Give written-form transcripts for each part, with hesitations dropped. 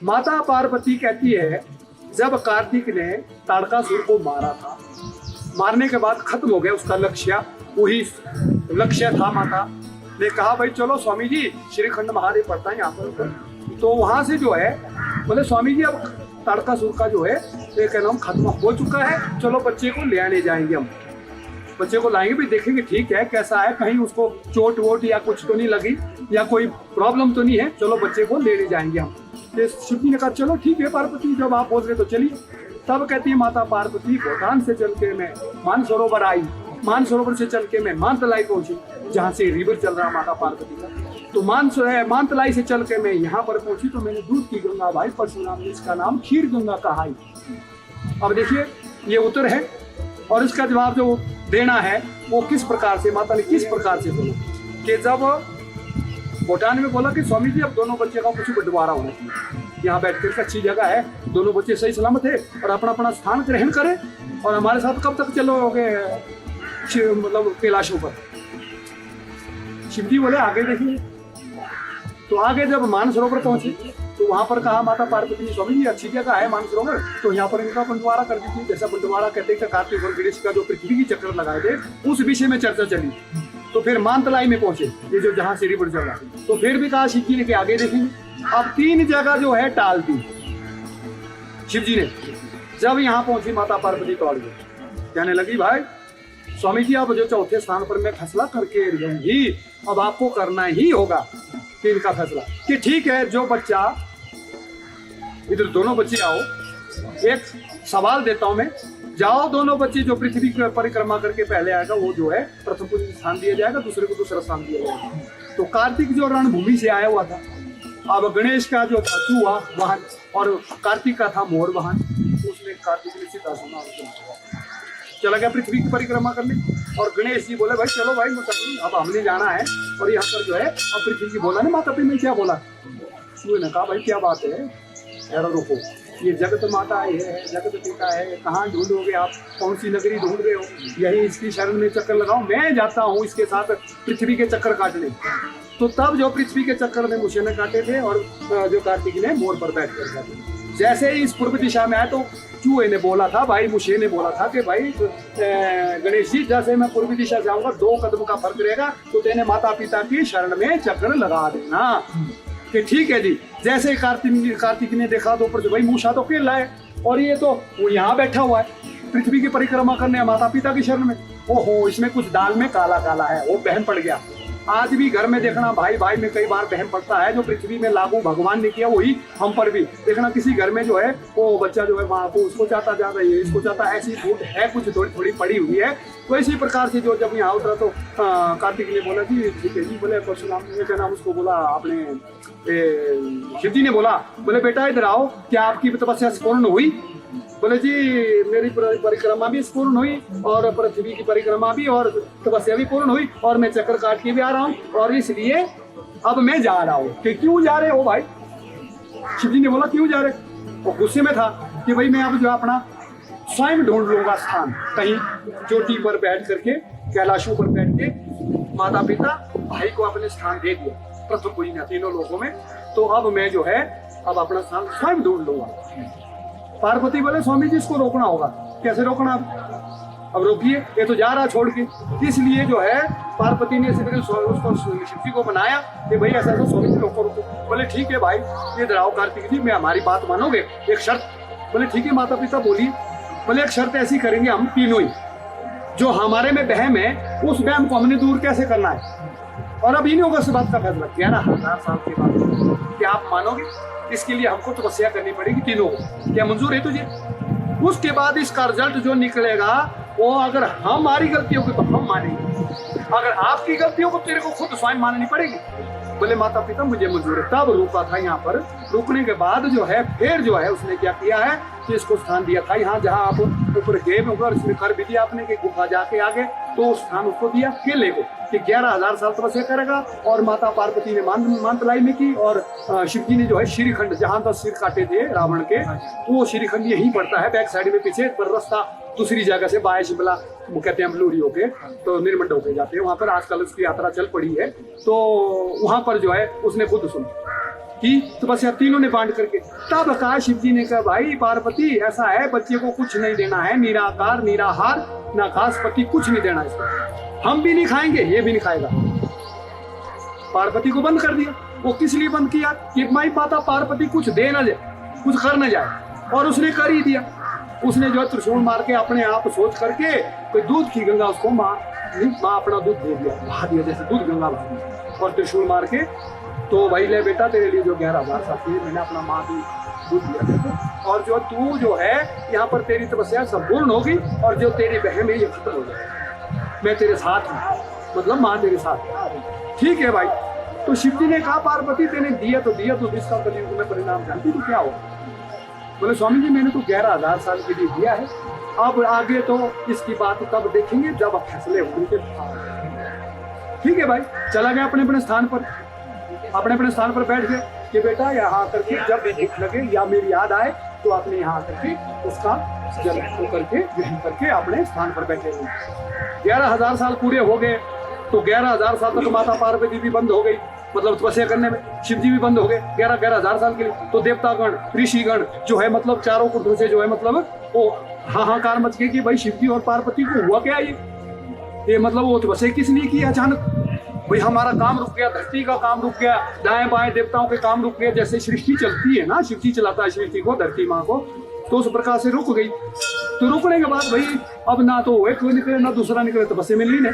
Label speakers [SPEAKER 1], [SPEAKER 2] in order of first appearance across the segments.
[SPEAKER 1] माता पार्वती कहती है जब कार्तिक ने ताड़कासुर को मारा था, मारने के बाद खत्म हो गया उसका लक्ष्य, वही लक्ष्य था। माता ने कहा भाई चलो स्वामी जी श्रीखंड महादेव पड़ता है यहाँ पर, तो वहां से जो है बोले स्वामी जी अब ताड़कासुर का जो है ये कहना खत्म हो चुका है, चलो बच्चे को ले आने जाएंगे हम, बच्चे को लाएंगे भी, देखेंगे ठीक है कैसा है, कहीं उसको चोट वोट या कुछ तो नहीं लगी या कोई प्रॉब्लम तो नहीं है, चलो बच्चे को लेने जाएंगे हम। शिव जी ने कहा चलो ठीक है पार्वती जब आप बोल रहे तो चलिए। तब कहती है माता पार्वती भूटान से चल के मैं मानसरोवर आई, मानसरोवर से चल के मैं मानतलाई पहुंची जहाँ से रिवर चल रहा माता पार्वती का, तो मानतलाई से चल के मैं यहाँ पर पहुंची तो मैंने दूध की गंगा भाई परशुराम ने इसका नाम खीर गंगा कहा है। अब देखिए ये उत्तर है और इसका जवाब जो देना है वो किस प्रकार से, माता ने किस प्रकार से बोला कि जब भूटान में बोला कि स्वामी जी अब दोनों बच्चे का कुछ बंटवारा होना चाहिए, यहाँ बैठ कर अच्छी जगह है, दोनों बच्चे सही सलामत है और अपना अपना स्थान ग्रहण करें और हमारे साथ कब तक चलोगे मतलब कैलाशों पर। शिव जी बोले आगे देखिए। तो आगे जब मानसरोवर पहुंचे तो वहां पर कहा माता पार्वती स्वामी जी अच्छी जगह है मानसरोवर, तो यहाँ पर इनका बंटवारा कर दीजिए। जैसा बंटवारा कहते हैं कार्तिक और गणेश का जो पृथ्वी की चक्कर लगाए थे उस विषय में चर्चा चली। तो फिर मानतलाई में पहुंचे, ये जो जहां से रिवर चल रहा है, तो फिर भी कहा शिव जी ने कि आगे देखेंगे। अब 3 जगह जो है टाल दी शिव जी ने। जब यहाँ पहुंची माता पार्वती टॉल गई, कहने लगी भाई स्वामी जी अब जो चौथे स्थान पर मैं फैसला करके रहूंगी, अब आपको करना ही होगा कि इनका फैसला कि ठीक है जो बच्चा इधर दोनों बच्चे आओ, एक सवाल देता हूं मैं, जाओ दोनों बच्चे जो पृथ्वी की परिक्रमा करके पहले आएगा वो जो है प्रथम को स्थान दिया जाएगा, दूसरे को दूसरा स्थान दिया जाएगा। तो कार्तिक जो रणभूमि से आया हुआ था, अब गणेश का जो था चूहा वाहन और कार्तिक का था मोर वाहन, उसने कार्तिक ने सीधा सुना चला गया पृथ्वी की परिक्रमा करने। और गणेश जी बोले भाई चलो भाई अब हमने जाना है और यहाँ पर जो है अब पृथ्वी जी बोला ना माता पिता ने क्या बोला, चूहे ने कहा भाई क्या बात है यार रुको, ये जगत माता है जगत पिता है, कहाँ ढूंढोगे आप, कौन सी नगरी ढूंढ रहे हो, यही इसकी शरण में चक्कर लगाओ, मैं जाता हूँ इसके साथ पृथ्वी के चक्कर काटने। तो तब जो पृथ्वी के चक्कर में मुझे ने काटे थे और जो कार्तिक ने मोर पर बैठ कर जाते। जैसे ही इस पूर्व दिशा में आए तो चूहे ने बोला था भाई, मुझे ने बोला था कि भाई गणेश जी जैसे मैं पूर्वी दिशा जाऊंगा 2 कदम का फर्क रहेगा तो तेने माता पिता की शरण में चक्कर लगा देना कि ठीक है जी। जैसे ही कार्तिक ने देखा तो ऊपर से भाई मूसा तो खेल रहा है और ये तो वो यहाँ बैठा हुआ है पृथ्वी की परिक्रमा करने माता पिता की शरण में, ओहो इसमें कुछ दाल में काला काला है, वो बहम पड़ गया। आज भी घर में देखना भाई भाई में कई बार बहम पड़ता है, जो पृथ्वी में लागू भगवान ने किया वही हम पर भी देखना, किसी घर में जो है वो बच्चा जो है वहाँ को उसको चाहता जा रही है, इसको चाहता ऐसी फूट है कुछ थोड़ी थोड़ी पड़ी हुई है। तो इसी प्रकार से जो जब यहाँ उतरा तो कार्तिक ने बोला जी ठीक है जी, बोले परशुराम ने क्या नाम उसको बोला आपने शिव जी ने बोला, बोले बेटा इधर आओ, क्या आपकी तपस्या पूर्ण हुई? बोले जी मेरी परिक्रमा भी पूर्ण हुई और पृथ्वी की परिक्रमा भी और तपस्या भी पूर्ण हुई और मैं चक्कर काट के भी आ रहा हूँ और इसलिए अब मैं जा रहा हूँ। कि क्यों जा रहे हो भाई? शिव जी ने बोला क्यों जा रहे? वो गुस्से में था कि भाई मैं अब जो अपना स्वयं ढूंढ लूंगा स्थान, कहीं चोटी पर बैठ करके कैलाशों पर बैठ के माता पिता भाई को अपने स्थान दे दिया प्रथम कोई ना तीनों लोगों में, तो अब मैं जो है अब अपना स्थान स्वयं ढूंढ लूंगा। पार्वती बोले स्वामी जी इसको रोकना होगा। कैसे रोकना? अब रोकिए, ये तो जा रहा छोड़ के। इसलिए जो है पार्वती ने उसको शिव जी को बनाया कि भाई ऐसा तो स्वामी जी रोको रोको। बोले ठीक है भाई ये डराओ कार्तिक जी, मैं हमारी बात मानोगे? एक शर्त। बोले ठीक है माता पिता बोलिए। बोले एक शर्त ऐसी करेंगे हम तीनों ही, जो हमारे में बहम है उस बहम को हमने दूर कैसे करना है, और अब इन्हीं से बात का फैसला 11,000 साल के बाद क्या आप मानोगे? इसके लिए हमको तपस्या करनी पड़ेगी तीनों को। क्या मंजूर है तुझे? उसके बाद इसका रिजल्ट जो निकलेगा वो अगर हमारी गलती होगी तो हम मानेंगे, अगर आपकी गलती हो तो तेरे को खुद स्वयं माननी पड़ेगी। बोले माता पिता मुझे मंजूर है। तब रुका था यहाँ पर। रुकने के बाद जो है फिर जो है उसने क्या किया है कि इसको स्थान दिया था यहाँ जहाँ आप ऊपर गए होगा, इसमें कर भी दिया आपने कि गुफा जाके आगे, तो स्थान उसको दिया केले को कि 11,000 साल तपस्या करेगा। और माता पार्वती ने मानतलाई में की और शिव जी ने जो है श्रीखंड जहाँ 10 सिर काटे थे रावण के, वो श्रीखंड यहीं पड़ता है बैक साइड में पीछे, पर रास्ता दूसरी जगह से बाया शिमला वो कहते हैं बलूरी होके तो निर्मंड होके जाते हैं, वहां पर आजकल उसकी यात्रा चल पड़ी है। तो वहां पर जो है उसने खुद सुना की तपस्या तीनों ने बांट करके। तब कहा शिव जी ने कहा भाई पार्वती ऐसा है, बच्चे को कुछ नहीं देना है, निराकार निराहार ना घास पत्ती कुछ नहीं देना इसको, हम भी नहीं खाएंगे ये भी नहीं खाएगा। पार्वती को बंद कर दिया। वो किस लिए बंद किया कि माई माता पार्वती कुछ दे ना जाए, कुछ कर ना जाए, और उसने कर ही दिया। उसने जो है त्रिशूल मार के अपने आप सोच करके कोई दूध की गंगा उसको माँ अपना दूध दे दिया, बहा दिया, जैसे दूध गंगा बहा दी, और त्रिशूल मार के तो भाई ले बेटा तेरे लिए जो 11,000 साल की मैंने अपना माँ दूध दिया था, और जो तू जो है यहाँ पर तेरी तपस्या संपूर्ण होगी और जो तेरी बहन है ये खत्म हो जाएगी, मैं तेरे साथ हूँ, मतलब माँ तेरे साथ। ठीक है भाई। तो शिव जी ने कहा पार्वती तेने दिया तो इसका कलयुग में परिणाम जानती तो क्या होगा? बोले स्वामी जी मैंने तो 11,000 साल के लिए दिया है, अब आगे तो इसकी बात तब देखेंगे जब फैसले होंगे। ठीक है भाई। चला गया अपने अपने स्थान पर बैठ गए कि बेटा यहाँ करके जब भूख लगे या मेरी याद आए तो आपने यहाँ करके उसका जल को करके ग्रहण करके अपने स्थान पर बैठे हुए। 11,000 साल पूरे हो गए तो 11,000 साल तक माता पार्वती भी बंद हो गई, मतलब तपस्या करने में शिव जी भी बंद हो गए 11,000 साल के लिए। तो देवतागण ऋषिगण जो है मतलब चारों कुटुंब से जो है मतलब वो हाहाकार मच गए कि भाई शिव जी और पार्वती को हुआ क्या ये मतलब वो तपस्या किसने की अचानक, भाई हमारा काम रुक गया, धरती का काम रुक गया, दाएं बाएं देवताओं के काम रुक गए, जैसे सृष्टि चलती है ना, शिव जी चलाता है सृष्टि को, धरती माँ को, तो उस प्रकार से रुक गई। तो रुकने के बाद भाई अब ना तो एक निकले ना दूसरा निकले, तपस्या मिल ही नहीं।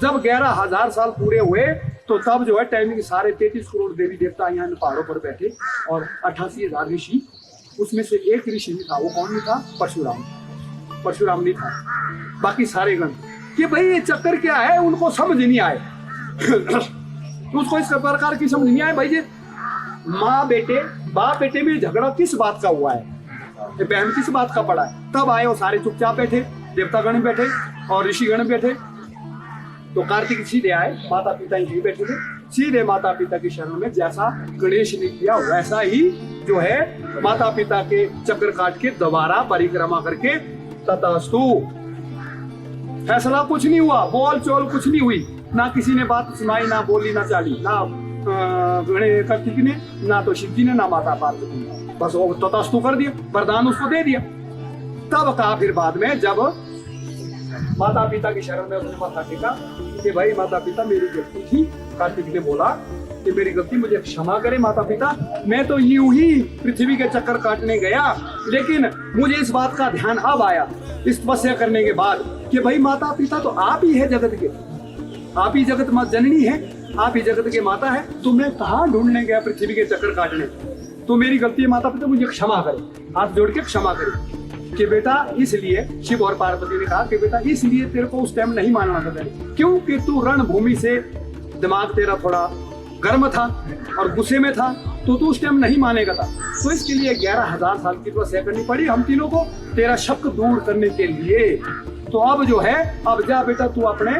[SPEAKER 1] जब 11,000 साल पूरे हुए तो तब जो है टाइमिंग सारे 33 करोड़ देवी देवता यहाँ पहाड़ों पर बैठे और 88,000 ऋषि, उसमें से एक ऋषि नहीं था, वो कौन नहीं था? परशुराम नहीं था, बाकी सारे गण कि भाई ये चक्कर क्या है उनको समझ नहीं आए। उसको इस प्रकार की समझ नहीं आए भाई ये माँ बेटे बाप बेटे में झगड़ा किस बात का हुआ है, बहन किस बात का पड़ा है। तब आए वो सारे चुपचाप बैठे, देवतागण बैठे और ऋषिगण बैठे। तो कार्तिक सीधे आए, माता पिता ही बैठे थे, सीधे माता पिता की शरण में जैसा गणेश ने किया वैसा ही जो है माता पिता के चक्कर काट के दोबारा परिक्रमा करके तथास्तु। फैसला कुछ नहीं हुआ, बोल चोल कुछ नहीं हुई, ना किसी ने बात सुनाई, ना बोली ना चाली, ना कार्तिक ने, ना तो शिव जी ने, ना माता पार्वती ने, बस वो तथास्तु कर दिया, वरदान उसको दे दिया। तब कहा फिर बाद में जब माता पिता की शरण में उसने माथा टेका कि भाई माता पिता मेरी गलती थी। कार्तिक ने बोला कि मेरी गलती, मुझे क्षमा करे माता पिता, मैं तो यूं ही पृथ्वी के चक्कर काटने गया, लेकिन मुझे इस बात का ध्यान अब आया इस तपस्या करने के बाद कि भाई माता पिता तो आप ही है जगत के, आप ही जगत माँ जननी है, आप ही जगत के माता है, तो मैं कहाँ ढूंढने गया पृथ्वी के चक्कर काटने, तो मेरी गलती है माता पिता, मुझे क्षमा करे, हाथ जोड़ के क्षमा करे। कि बेटा इसलिए शिव और पार्वती ने कहा कि बेटा इसलिए तेरे को उस टाइम नहीं मानना था, क्योंकि तू रणभूमि से दिमाग तेरा थोड़ा गर्म था और गुस्से में था, तो तू उस टाइम नहीं मानेगा था, तो इसके लिए 11,000 साल की तपस्या करनी पड़ी हम तीनों को तेरा शक दूर करने के लिए। तो अब जो है अब जा बेटा तू अपने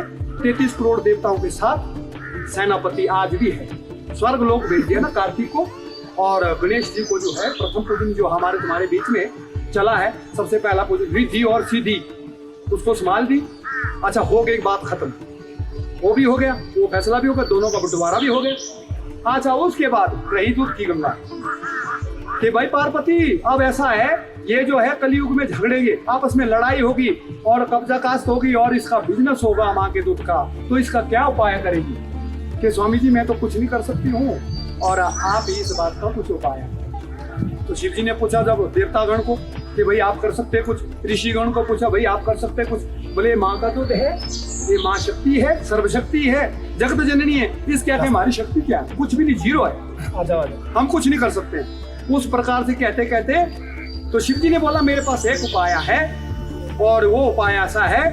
[SPEAKER 1] 33 करोड़ देवताओं के साथ सेनापति आज भी है, स्वर्ग लोक भेज दिया ना कार्तिक को, और गणेश जी को जो है प्रथम पूजन जो हमारे तुम्हारे बीच में चला है, सबसे पहला पूजन रिद्धि और सिद्धि उसको संभाल दी। अच्छा हो गई बात खत्म, वो भी हो गया, वो फैसला भी हो गया, दोनों का बंटवारा भी हो गया। अच्छा उसके बाद रही दूध की गंगा कि भाई पार्वती अब ऐसा है, ये जो है कलयुग में झगड़ेंगे, आपस में लड़ाई होगी और कब्जा कास्ट होगी और इसका बिजनेस होगा माँ के दूध का, तो इसका क्या उपाय करेगी? कि स्वामी जी मैं तो कुछ नहीं कर सकती हूँ और आप ही इस बात का कुछ उपाय है। तो शिव जी ने पूछा जब देवतागण को कि भाई आप कर सकते कुछ, ऋषिगण को पूछा भाई आप कर सकते कुछ, बोले माँ का दूध है, ये माँ शक्ति है, सर्वशक्ति है, जगत जननी है, इसके आगे हमारी शक्ति क्या है? कुछ भी नहीं, जीरो है, हम कुछ नहीं कर सकते। उस प्रकार से कहते कहते तो शिव जी ने बोला मेरे पास एक उपाय है, और वो उपाय ऐसा है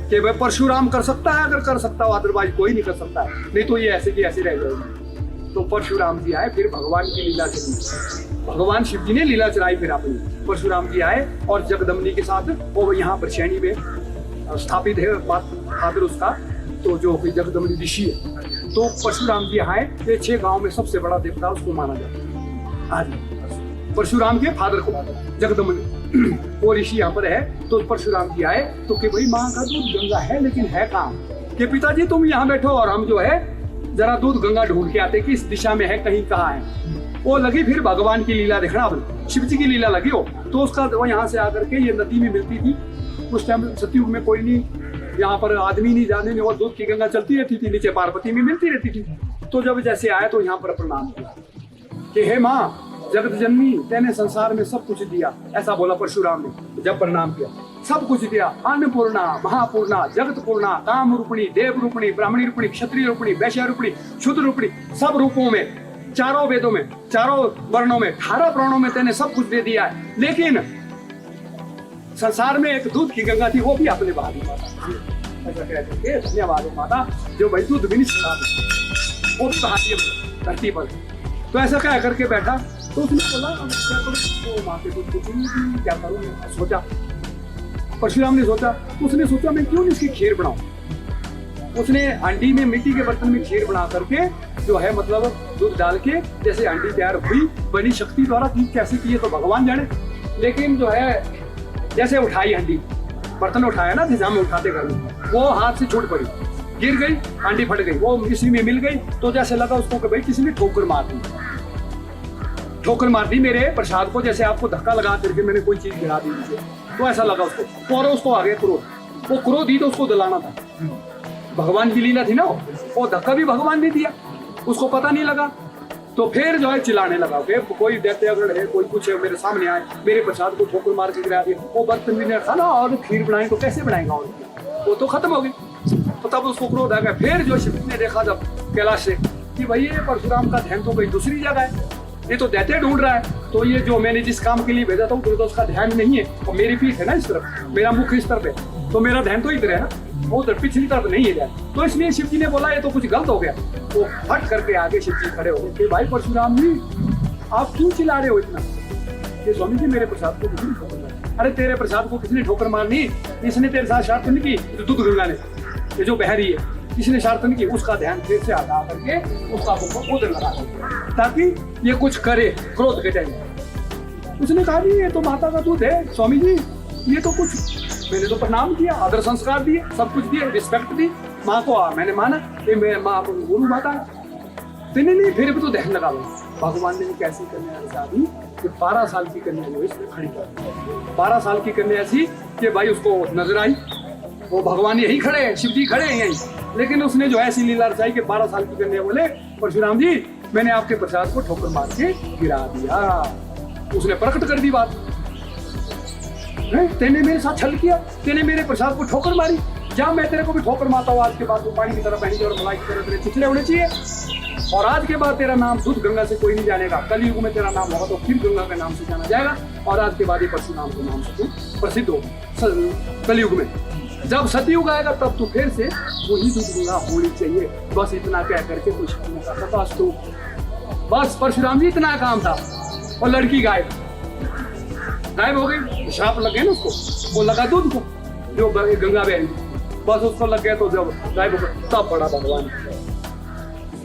[SPEAKER 1] कि भाई परशुराम कर सकता है, अगर कर सकता हो, अदरवाइज कोई नहीं कर सकता है, नहीं तो ये ऐसे की ऐसे रह जाएगी। तो परशुराम जी आए, फिर भगवान की लीला चली, भगवान शिव जी ने लीला चलाई फिर अपनी। परशुराम जी आए और जगदम्बनी के साथ वो यहाँ पर शैनी में स्थापित है फादर उसका, तो जो जगदम्बनी ऋषि है, तो परशुराम जी आए, ये 6 गांव में सबसे बड़ा देवता उसको माना जाता है आज, परशुराम के फादर को जगदम्बनी वो ऋषि यहाँ पर है। तो परशुराम जी आए तो कि भाई माँ का दूध गंगा है, लेकिन है काम कि पिताजी तुम यहाँ बैठो और हम जो है जरा दूध गंगा ढूंढ के आते कि इस दिशा में है, कहीं कहाँ है। वो लगी फिर भगवान की लीला देखना, अब शिव जी की लीला लगी हो तो उसका वो यहाँ से आकर के ये नदी में मिलती थी। उस टाइम सतयुग में कोई नहीं, यहाँ पर आदमी नहीं जाने नहीं, और दूध की गंगा चलती रहती थी, नीचे पार्वती में मिलती रहती थी। तो जब जैसे आए तो यहाँ पर प्रणाम किया कि हे माँ जगत जननी, तेने संसार में सब कुछ दिया, ऐसा बोला परशुराम ने जब प्रणाम किया। सब कुछ दिया, अन्नपूर्णा, महापूर्णा, जगत पूर्णा, काम रूपणी, देव रूपणी, ब्राह्मणी रूपणी, क्षत्रिय रूपणी, वैश्य रूपणी, शूद्र रूपणी, सब रूपों में, चारों वेदों में, चारों वर्णों में, 18 प्राणों में तेने सब कुछ दे दिया है। लेकिन संसार में एक दूध की गंगा थी, वो भी आपने बहा दी माता। ऐसा कहते हैं धन्यवाद माता, जो भाई दूध भी नहीं छुड़ा, वो भी बहा दिया धरती पर। तो ऐसा क्या करके बैठा, तो उसने बोला क्या करूं, तो माँ के दूध को क्या करूँ, सोचा परशुराम ने सोचा, उसने सोचा मैं क्यों नहीं इसकी खीर बनाऊं। उसने हांडी में मिट्टी के बर्तन में खीर बना करके जो है मतलब दूध डाल के, जैसे हांडी तैयार हुई, बड़ी शक्ति द्वारा की, कैसे की है तो भगवान जाने। लेकिन जो है जैसे उठाई हांडी, बर्तन उठाया ना जैसे हम उठाते घर में, वो हाथ से छूट पड़ी, गिर गई, हांडी फट गई, वो इसी में मिल गई। तो जैसे लगा उसको कि भाई किसी ने ठोकर मार दी, ठोकर मार दी मेरे प्रसाद को, जैसे आपको धक्का लगा करके मैंने कोई चीज गिरा दी मुझे, तो ऐसा लगा उसको। और उसको आगे क्रोध, वो क्रोध ही तो उसको दिलाना था, भगवान की लीला थी ना, वो धक्का भी भगवान ने दिया, उसको पता नहीं लगा। तो फिर जो है चिल्लाने लगा कि कोई दैत्य अगर है, कोई कुछ है, मेरे सामने आए, मेरे प्रसाद को ठोकर मार के गिरा दिया, वो बर्तन भी नहीं रखा ना, और खीर बनाए तो कैसे बनाएगा, और वो तो खत्म हो गई। तो तब उसको क्रोध आ गया। फिर जो शिव ने देखा जब कैलाश से कि भाई ये परशुराम का ध्यान तो कहीं दूसरी जगह है, ये तो दैत्य ढूंढ रहा है, तो ये जो मैंने जिस काम के लिए भेजा था तो उसका ध्यान नहीं है, और मेरी पीठ है ना इस तरफ, मेरा मुख इस तरफ है, तो मेरा ध्यान तो इधर है ना, वो उधर पिछली तरफ नहीं है। तो इसलिए शिव जी ने बोला ये तो कुछ गलत हो गया। वो फट करके आगे शिव जी खड़े हो गए कि भाई परशुराम जी आप क्यों चिल्ला रहे हो इतना, कि स्वामी जी मेरे प्रसाद को किसने ठोकर मारी। अरे तेरे प्रसाद को किसने ठोकर मारनी, इसने तेरे साथ शर्त नहीं की, दूध गंगा ने, ये जो बह रही है, इसने शर्त नहीं की। उसका ध्यान फिर से हटा करके उसका मुख उधर लगा दो ताकि ये कुछ करे क्रोध के टाइम। उसने कहा जी ये तो माता का दूध है स्वामी जी, ये तो कुछ, मैंने तो प्रणाम किया, आदर संस्कार दिए, सब कुछ दिए, रिस्पेक्ट दी माँ को, मैंने माना ये मेरे माँ गुरु माता है। नहीं फिर भी तो ध्यान लगा लो। भगवान ने कैसी कन्या शादी कि 12 साल की कन्या जो इसमें खड़ी कर, 12 साल की कन्या ऐसी कि भाई उसको नजर आई, वो भगवान यही खड़े हैं, शिव जी खड़े हैं यही, लेकिन उसने जो ऐसी लीला रचाई कि 12 साल की कन्या बोले परशुराम जी मैंने आपके प्रसाद को ठोकर मार के गिरा दिया। उसने प्रकट कर दी बात, तेने मेरे साथ छल किया, तेने मेरे प्रसाद को ठोकर मारी, जा मैं तेरे को भी ठोकर मारता हूँ। आज के बाद वो पानी की तरह बहेंगे और मलाई की तरह तेरे चिथड़े होने चाहिए, और आज के बाद तेरा नाम दूध गंगा से कोई नहीं जानेगा। कलयुग में तेरा नाम होगा तो फिर गंगा के नाम से जाना जाएगा, और आज के बाद ये परशुराम के नाम से तू प्रसिद्ध हो कलयुग में। जब सतयुग आएगा तब तो फिर से वही दूध गंगा होनी चाहिए। बस इतना कह करके कुछ तू बस परशुराम जी इतना काम था, और लड़की गायब हो गई, श्राप लग गए ना उसको, वो लगा दूध को जो गंगा बहन, बस उसको लग गया। तो जब गायब हो गया तब बड़ा भगवान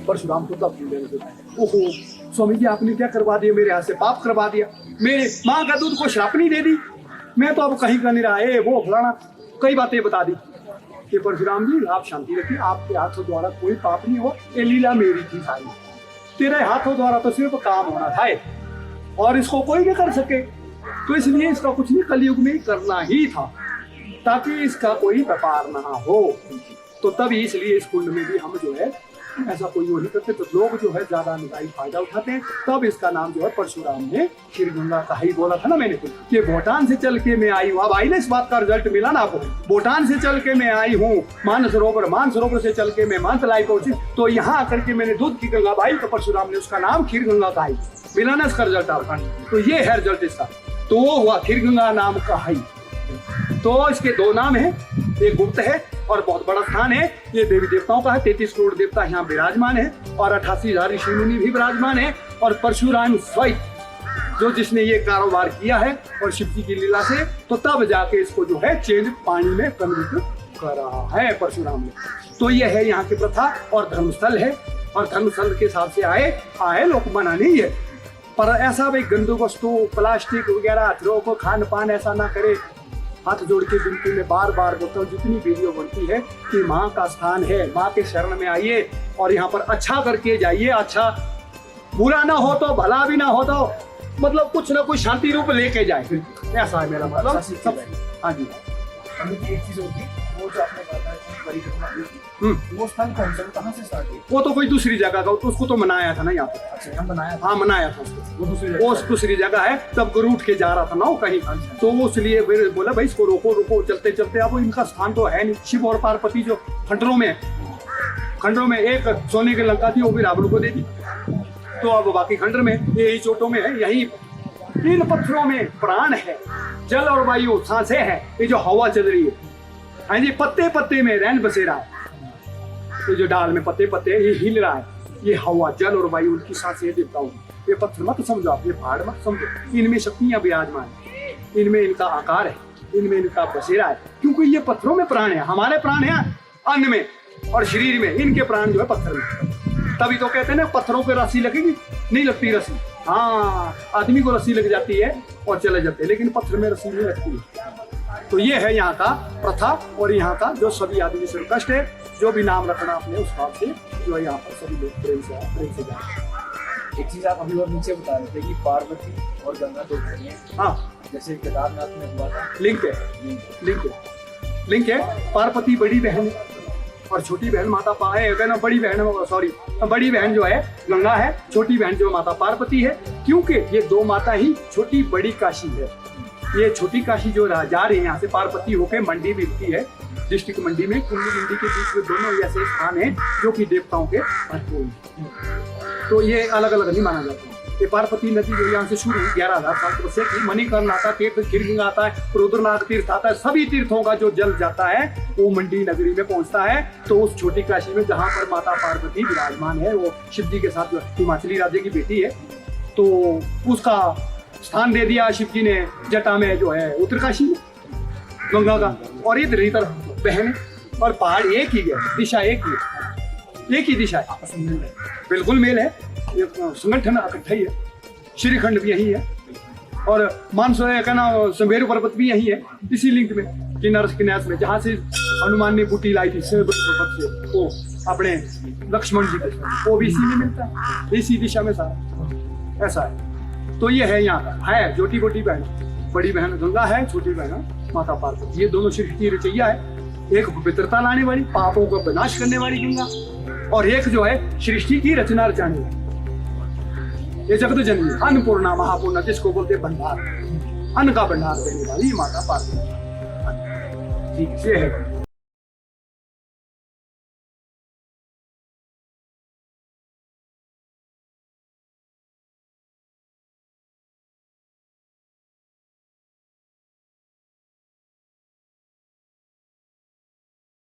[SPEAKER 1] परशुराम को तब ओहो स्वामी जी आपने क्या करवा दिया, मेरे हाथ से पाप करवा दिया, मेरे माँ का दूध को श्रापनी दे दी, मैं तो अब कहीं का नहीं रहा, वो फलाना कई बातें बता दी कि परशुराम जी आप शांति रखिए, आपके हाथों द्वारा कोई पाप नहीं हो, ये लीला मेरी थी सारी, तेरे हाथों द्वारा तो सिर्फ काम होना था और इसको कोई नहीं कर सके, तो इसलिए इसका कुछ नहीं कलयुग में करना ही था ताकि इसका कोई व्यापार ना हो। तो तभी इसलिए इस कुंड में भी हम जो है ऐसा कोई वो नहीं करते, तो लोग जो है ज्यादा निकाय फायदा उठाते हैं। तब इसका नाम जो है परशुराम ने खीर गंगा का ही बोला था ना मैंने कि भूटान से चल के मैं आई हूँ। अब आई ना इस बात का रिजल्ट मिला ना आपको, भूटान से चल के मैं आई हूँ मानसरोवर से चल के मैं मानतलाई पहुंची, तो यहाँ आकर के मैंने दूध की गंगा भाई, तो परशुराम ने उसका नाम खीर गंगा का ही मिला ना इसका रिजल्ट आपका। तो ये है रिजल्ट इसका, तो वो हुआ खीर गंगा नाम का ही। तो इसके दो नाम है, एक गुप्त है और बहुत बड़ा स्थान है, ये देवी देवताओं का है, 33 करोड़ देवता यहाँ विराजमान है और 88,000 ऋषि मुनि भी विराजमान है, और परशुराम स्वयं जो जिसने ये कारोबार किया है और शिव जी की लीला से, तो तब जाके इसको जो है चेंज पानी में कन्वर्ट करा है परशुराम ने। तो ये है यहाँ की प्रथा और धर्मस्थल है, और धर्मस्थल के हिसाब से आए लोग बनाने ही है। पर ऐसा भाई गंदू वस्तु प्लास्टिक वगैरह हथरों को खान पान ऐसा ना करे। हाथ जोड़ के विनती में बार बार बोलता हूँ, जितनी वीडियो बनती है कि माँ का स्थान है, माँ के शरण में आइए और यहाँ पर अच्छा करके जाइए, अच्छा बुरा ना हो तो भला भी ना हो तो मतलब कुछ ना कुछ शांति रूप लेके जाए, ऐसा है मेरा मतलब सब। हाँ जी।
[SPEAKER 2] एक चीज होगी, वो जो आपने बताया कि बड़ी घटना हुई थी, वो स्थल कौन सा, कहाँ से स्टार्ट हुई?
[SPEAKER 1] वो तो कोई दूसरी जगह का, उसको तो मनाया था ना यहाँ पे।
[SPEAKER 2] अच्छा, यहाँ बनाया था?
[SPEAKER 1] हाँ मनाया था उसको,
[SPEAKER 2] वो
[SPEAKER 1] दूसरी जगह है। तब गुरु उठ के जा रहा था ना वो कहीं, तो वो इसलिए फिर बोला भाई इसको रोको रोको, चलते चलते। अब इनका स्थान तो है नहीं, शिव और पार्वती जो खंडरों में एक सोने की लंका थी वो भी रावण को दे दी, तो अब बाकी खंडर में यही चोटों में है। यही इन पत्थरों में प्राण है, जल और वायु सांसें है, ये जो हवा चल रही है। हाँ जी, पत्ते पत्ते में रैन बसेरा है, ये जो डाल में पत्ते पत्ते ये हिल रहा है, ये हवा जल और वायु उनकी सांसें देता हूँ। ये पत्थर मत समझो आप, ये पहाड़ मत समझो, इनमें शक्तियां विराजमान है, इनमें इनका आकार है, इनमें इनका बसेरा है, क्योंकि ये पत्थरों में प्राण है। हमारे प्राण है अन्न में और शरीर में, इनके प्राण जो है पत्थर में। तभी तो कहते हैं ना पत्थरों पे रस्सी लगेगी, नहीं लगती रस्सी। हाँ, आदमी को रस्सी लग जाती है और चले जाते हैं, लेकिन पत्थर में रस्सी नहीं लगती है। तो ये है यहाँ का प्रथा और यहाँ का जो सभी आदमी से कष्ट है, जो भी नाम रखना अपने उस बात से, जो यहाँ पर सभी लोग प्रेम से जाए।
[SPEAKER 2] एक चीज आप अभी और नीचे बता रहे थे कि पार्वती और गंगा दो भाई हैं।
[SPEAKER 1] हाँ,
[SPEAKER 2] जैसे केदारनाथ में हुआ था,
[SPEAKER 1] लिंक है। पार्वती बड़ी बहन और छोटी बहन माता ना, बड़ी बहन जो है गंगा है, छोटी बहन जो माता पार्वती है, क्योंकि ये दो माता ही छोटी बड़ी काशी है। ये छोटी काशी जो जा रही है यहाँ से पार्वती होकर मंडी मिलती है, डिस्ट्रिक्ट मंडी में, कुंडी मंडी के बीच में दोनों ऐसे स्थान है जो कि देवताओं के भरपूर हैं। तो ये अलग अलग नहीं माना जाता। ये पार्वती नदी जो यहाँ से शुरू 11,000 साल से की, मणिकर्ण आता है, तीर्थ खीरगंगा आता है, रुद्रनाथ तीर्थ आता है, सभी तीर्थों का जो जल जाता है वो मंडी नगरी में पहुंचता है। तो उस छोटी काशी में जहाँ पर माता पार्वती विराजमान है, वो शिव जी के साथ हिमाचली राज्य की बेटी है, तो उसका स्थान दे दिया शिव जी ने जटा में जो है उत्तरकाशी में गंगा का, और इधर इधर बहन है, और पहाड़ एक ही है, दिशा एक ही दिशा है,
[SPEAKER 2] आपस में
[SPEAKER 1] बिल्कुल मेल है। ये संगठन इकट्ठा ही है, श्रीखंड भी यही है, और मानसो का ना सुमेरु पर्वत भी यही है, इसी लिंक में किन्नर में, जहाँ से हनुमान ने बूटी लाई थी सुमेरु पर्वत से, वो अपने लक्ष्मण जी को, वो भी इसी में मिलता है, इसी दिशा में सारा ऐसा है। तो ये है यहाँ का है छोटी बोटी बहन, बड़ी बहन गंगा है, छोटी बहन माता पार्वती। ये दोनों सृष्टि रचैया है, एक पवित्रता लाने वाली, पापों को विनाश करने वाली गंगा, और एक जो है सृष्टि की रचना रचाने वाली, ये जगत जननी अन्नपूर्णा महापूर्णा, जिसको बोलते भंडार, अन्न का भंडार देने वाली माता पार्वती। ये है।